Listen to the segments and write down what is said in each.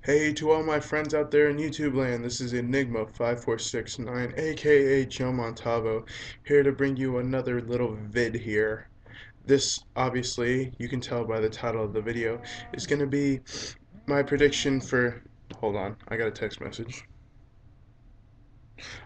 Hey to all my friends out there in YouTube land, this is Enigma5469 aka Joe Montavo, here to bring you another little vid here. This, obviously, you can tell by the title of the video, is going to be my prediction for... Hold on, I got a text message.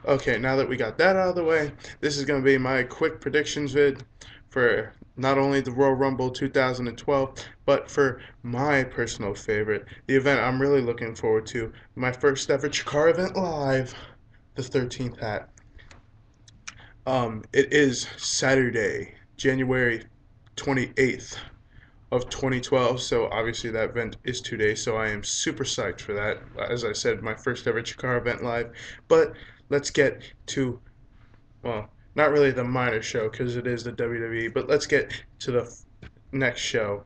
Okay, now that we got that out of the way, this is going to be my quick predictions vid for not only the Royal Rumble 2012, but for my personal favorite, the event I'm really looking forward to, my first ever Chikara event live, the 13th hat. It is Saturday, January 28th of 2012, so obviously that event is 2 days, so I am super psyched for that. As I said, my first ever Chikara event live, but let's get to, well, not really the minor show because it is the WWE, but let's get to the next show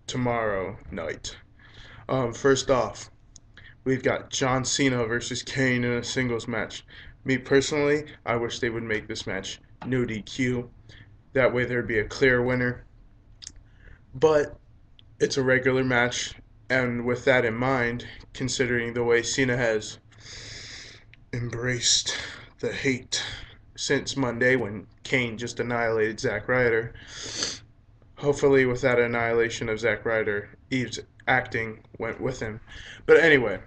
tomorrow night. First off, we've got John Cena versus Kane in a singles match. Me personally, I wish they would make this match no DQ. That way there'd be a clear winner. But it's a regular match, and with that in mind, considering the way Cena has embraced the hate since Monday when Kane just annihilated Zack Ryder. Hopefully, with that annihilation of Zack Ryder, Eve's acting went with him. But anyway,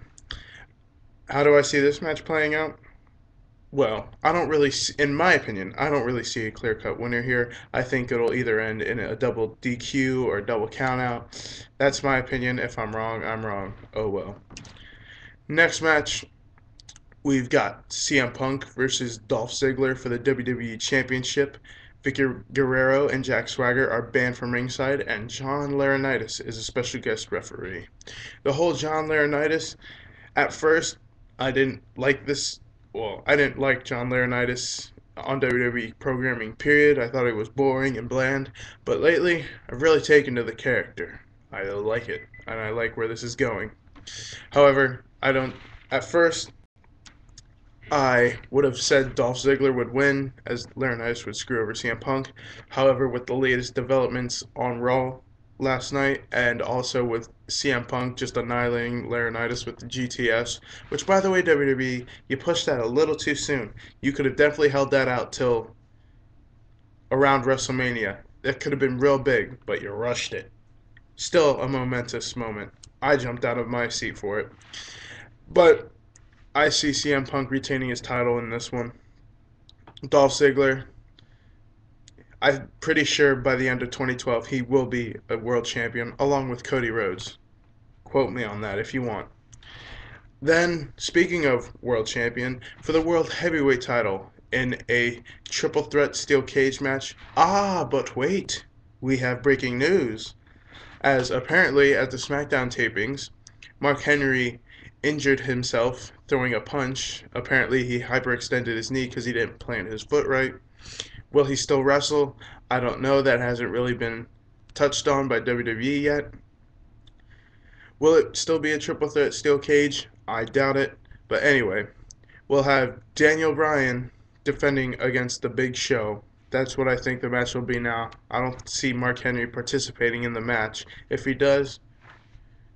how do I see this match playing out? Well, I don't really, in my opinion, I don't really see a clear-cut winner here. I think it'll either end in a double DQ or a double countout. That's my opinion. If I'm wrong, I'm wrong. Oh well. Next match, we've got CM Punk versus Dolph Ziggler for the WWE Championship. Vicky Guerrero and Jack Swagger are banned from ringside, and John Laurinaitis is a special guest referee. The whole John Laurinaitis, at first, I didn't like this. Well, I didn't like John Laurinaitis on WWE programming, period. I thought it was boring and bland, but lately, I've really taken to the character. I like it, and I like where this is going. However, I don't. At first, I would have said Dolph Ziggler would win, as Laurinaitis would screw over CM Punk. However, with the latest developments on Raw last night, and also with CM Punk just annihilating Laurinaitis with the GTS, which, by the way, WWE, you pushed that a little too soon. You could have definitely held that out till around WrestleMania. That could have been real big, but you rushed it. Still a momentous moment. I jumped out of my seat for it. But I see CM Punk retaining his title in this one. Dolph Ziggler, I'm pretty sure by the end of 2012 he will be a world champion along with Cody Rhodes. Quote me on that if you want. Then, speaking of world champion, for the world heavyweight title in a triple threat steel cage match. But wait, we have breaking news. As apparently at the SmackDown tapings, Mark Henry injured himself throwing a punch. Apparently he hyperextended his knee because he didn't plant his foot right. Will he still wrestle? I don't know. That hasn't really been touched on by WWE yet. Will it still be a triple threat steel cage? I doubt it. But anyway, we'll have Daniel Bryan defending against the Big Show. That's what I think the match will be now. I don't see Mark Henry participating in the match. If he does,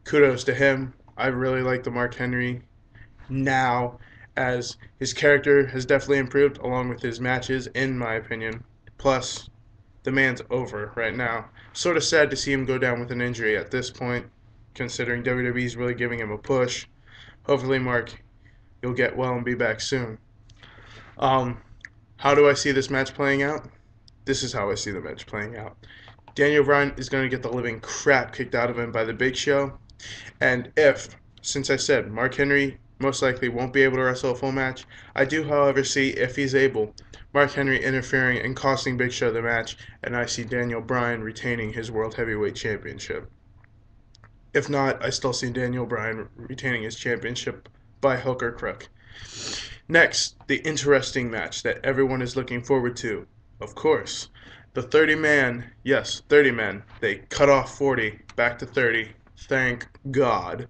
kudos to him. I really like the Mark Henry now, as his character has definitely improved along with his matches, in my opinion. Plus, the man's over right now. Sort of sad to see him go down with an injury at this point, considering WWE's really giving him a push. Hopefully, Mark, you'll get well and be back soon. Um, how do I see this match playing out? This is how I see the match playing out. Daniel Bryan is going to get the living crap kicked out of him by the Big Show. And if, since I said Mark Henry most likely won't be able to wrestle a full match, I do, however, see, if he's able, Mark Henry interfering and costing Big Show the match, and I see Daniel Bryan retaining his World Heavyweight Championship. If not, I still see Daniel Bryan retaining his championship by hook or crook. Next, the interesting match that everyone is looking forward to. Of course, the 30-man, yes, 30 men. They cut off 40, back to 30. Thank God.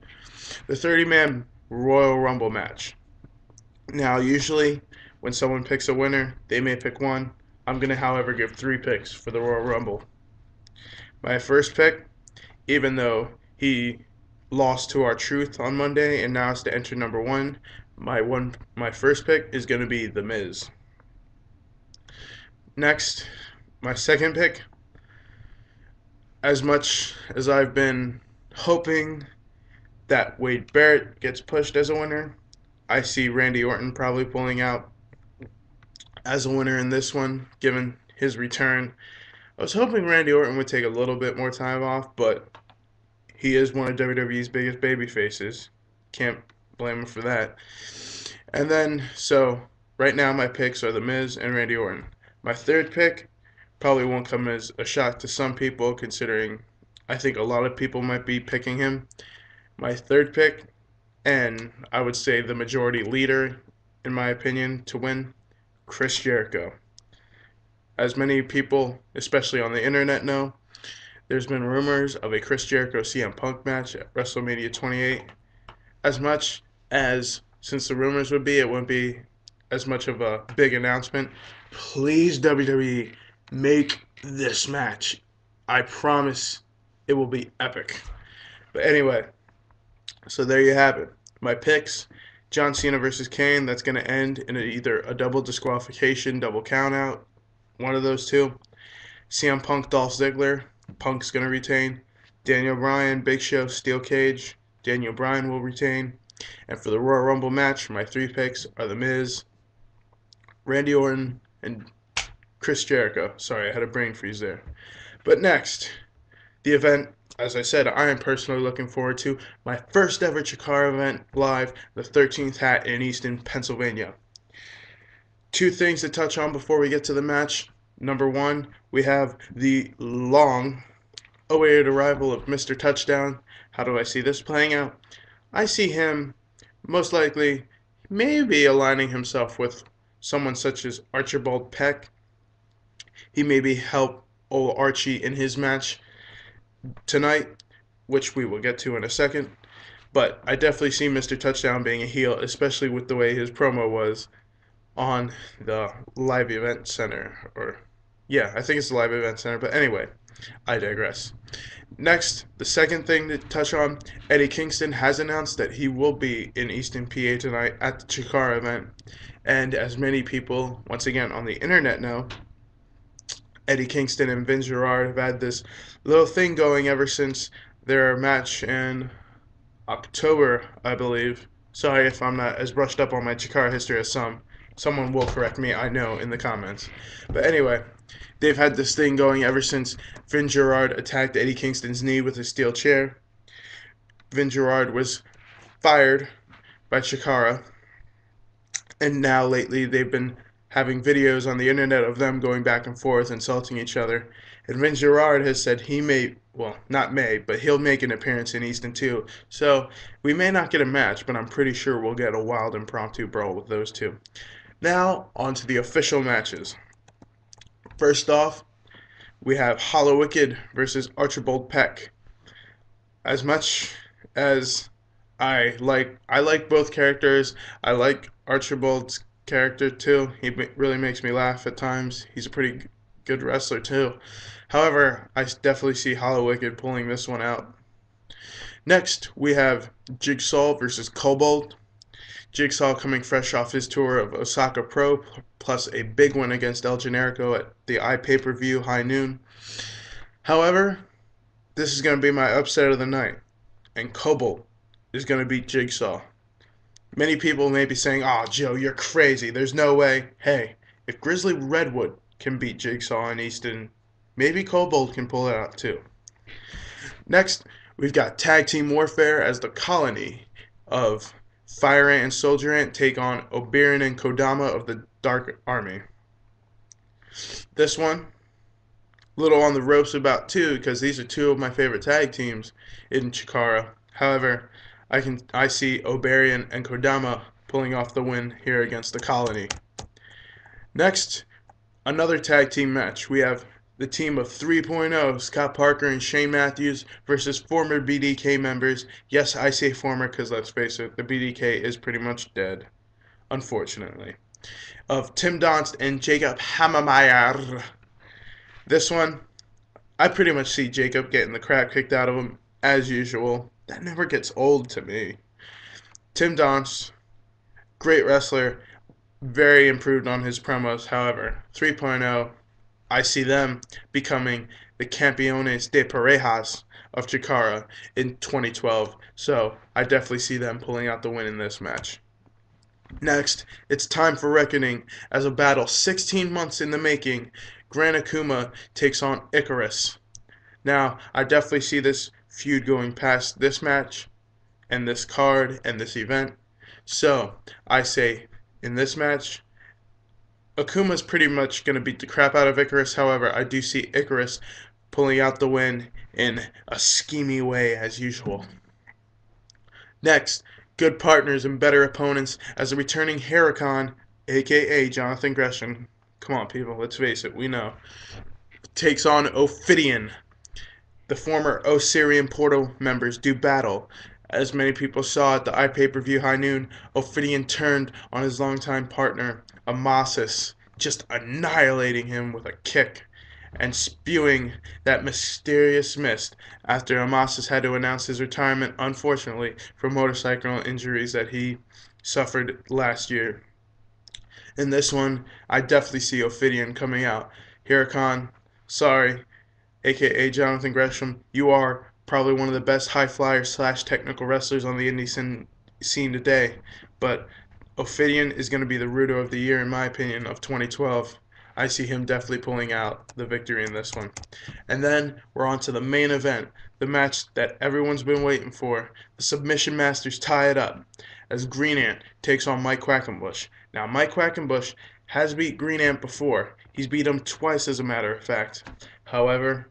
The 30-man Royal Rumble match. Now, usually, when someone picks a winner, they may pick one. I'm going to, however, give 3 picks for the Royal Rumble. My first pick, even though he lost to our truth on Monday, and now it's to enter number one. My first pick is going to be The Miz. Next, my second pick. As much as I've been hoping that Wade Barrett gets pushed as a winner, I see Randy Orton probably pulling out as a winner in this one, given his return. I was hoping Randy Orton would take a little bit more time off, but he is one of WWE's biggest baby faces. Can't blame him for that. And then, so right now my picks are The Miz and Randy Orton. My third pick probably won't come as a shock to some people, considering I think a lot of people might be picking him. My third pick, and I would say the majority leader, in my opinion, to win, Chris Jericho. As many people, especially on the internet, know, there's been rumors of a Chris Jericho CM Punk match at WrestleMania 28. As much as, since the rumors would be, it wouldn't be as much of a big announcement. Please, WWE, make this match. I promise it will be epic. But anyway, so there you have it. My picks: John Cena versus Kane. That's going to end in either a double disqualification, double countout, one of those two. CM Punk, Dolph Ziggler. Punk's going to retain. Daniel Bryan, Big Show, Steel Cage. Daniel Bryan will retain. And for the Royal Rumble match, my three picks are The Miz, Randy Orton, and Chris Jericho. Sorry, I had a brain freeze there. But next, the event, as I said, I am personally looking forward to. My first ever Chikara event live, the 13th hat in Easton, Pennsylvania. Two things to touch on before we get to the match. Number one, we have the long-awaited arrival of Mr. Touchdown. How do I see this playing out? I see him most likely maybe aligning himself with someone such as Archibald Peck. He maybe help old Archie in his match tonight, which we will get to in a second. But I definitely see Mr. Touchdown being a heel, especially with the way his promo was on the live event center. Yeah, I think it's the live event center. But anyway, I digress. Next, the second thing to touch on, Eddie Kingston has announced that he will be in Easton, PA tonight at the Chikara event. And as many people, once again, on the internet know, Eddie Kingston and Vince Gerard have had this little thing going ever since their match in October, I believe. Sorry if I'm not as brushed up on my Chikara history as some. Someone will correct me, I know, in the comments. But anyway, they've had this thing going ever since Vince Gerard attacked Eddie Kingston's knee with a steel chair. Vince Gerard was fired by Chikara. And now lately they've been having videos on the internet of them going back and forth, insulting each other. And Vince Gerard has said he may, well, not may, but he'll make an appearance in Easton too. So we may not get a match, but I'm pretty sure we'll get a wild impromptu brawl with those two. Now, on to the official matches. First off, we have Hollow Wicked versus Archibald Peck. As much as I like both characters, I like Archibald's character too. He really makes me laugh at times. He's a pretty good wrestler too. However, I definitely see Hollow Wicked pulling this one out. Next, we have Jigsaw versus Kobold. Jigsaw coming fresh off his tour of Osaka Pro, plus a big win against El Generico at the iPay-per-view High Noon. However, this is going to be my upset of the night, and Kobold is going to beat Jigsaw. Many people may be saying, "Oh, Joe, you're crazy. There's no way." Hey, if Grizzly Redwood can beat Jigsaw in Easton, maybe Kobold can pull it out too. Next, we've got Tag Team Warfare as the Colony of Fire Ant and Soldier Ant take on Oberon and Kodama of the Dark Army. This one, a little on the ropes about too, because these are two of my favorite tag teams in Chikara. However, I see Oberon and Kodama pulling off the win here against the Colony. Next, another tag team match. We have the team of 3.0, Scott Parker and Shane Matthews versus former BDK members. Yes, I say former because let's face it, the BDK is pretty much dead, unfortunately. Of Tim Donst and Jacob Hammermeyer. This one, I pretty much see Jacob getting the crap kicked out of him as usual. that never gets old to me. Tim Donst, great wrestler, very improved on his promos. However, 3.0, I see them becoming the Campeones de Parejas of Chikara in 2012. So I definitely see them pulling out the win in this match. Next, it's time for reckoning as a battle 16 months in the making. Gran Akuma takes on Icarus. Now, I definitely see this feud going past this match and this card and this event. So, I say in this match, Akuma's pretty much going to beat the crap out of Icarus. However, I do see Icarus pulling out the win in a schemy way as usual. Next, good partners and better opponents as a returning Huracan, aka Jonathan Gresham. Come on, people, let's face it, we know. Takes on Ophidian. The former Osirian Portal members do battle. As many people saw at the iPay-per-view High Noon, Ophidian turned on his longtime partner, Amasis, just annihilating him with a kick and spewing that mysterious mist after Amasis had to announce his retirement, unfortunately, for motorcycle injuries that he suffered last year. In this one, I definitely see Ophidian coming out. Huracan, sorry, aka Jonathan Gresham, you are probably one of the best high flyers slash technical wrestlers on the indie scene today. But Ophidian is going to be the Rudo of the year, in my opinion, of 2012. I see him definitely pulling out the victory in this one. And then we're on to the main event, the match that everyone's been waiting for. The Submission Masters tie it up as Green Ant takes on Mike Quackenbush. Now, Mike Quackenbush has beat Green Ant before. He's beat him twice, as a matter of fact. However,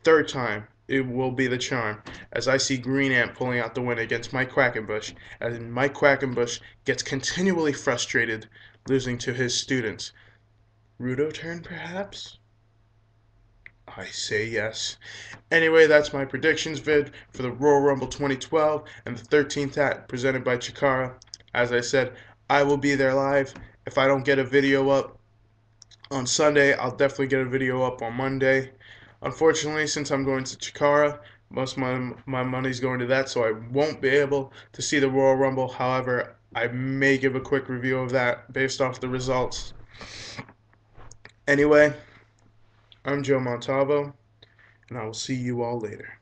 third time, it will be the charm, as I see Green Ant pulling out the win against Mike Quackenbush, as Mike Quackenbush gets continually frustrated losing to his students. Rudo turn, perhaps? I say yes. Anyway, that's my predictions vid for the Royal Rumble 2012 and the 13th hat presented by Chikara. As I said, I will be there live. If I don't get a video up on Sunday, I'll definitely get a video up on Monday. Unfortunately, since I'm going to Chikara, most of my money's going to that, so I won't be able to see the Royal Rumble. However, I may give a quick review of that based off the results. Anyway, I'm Joe Montalvo, and I will see you all later.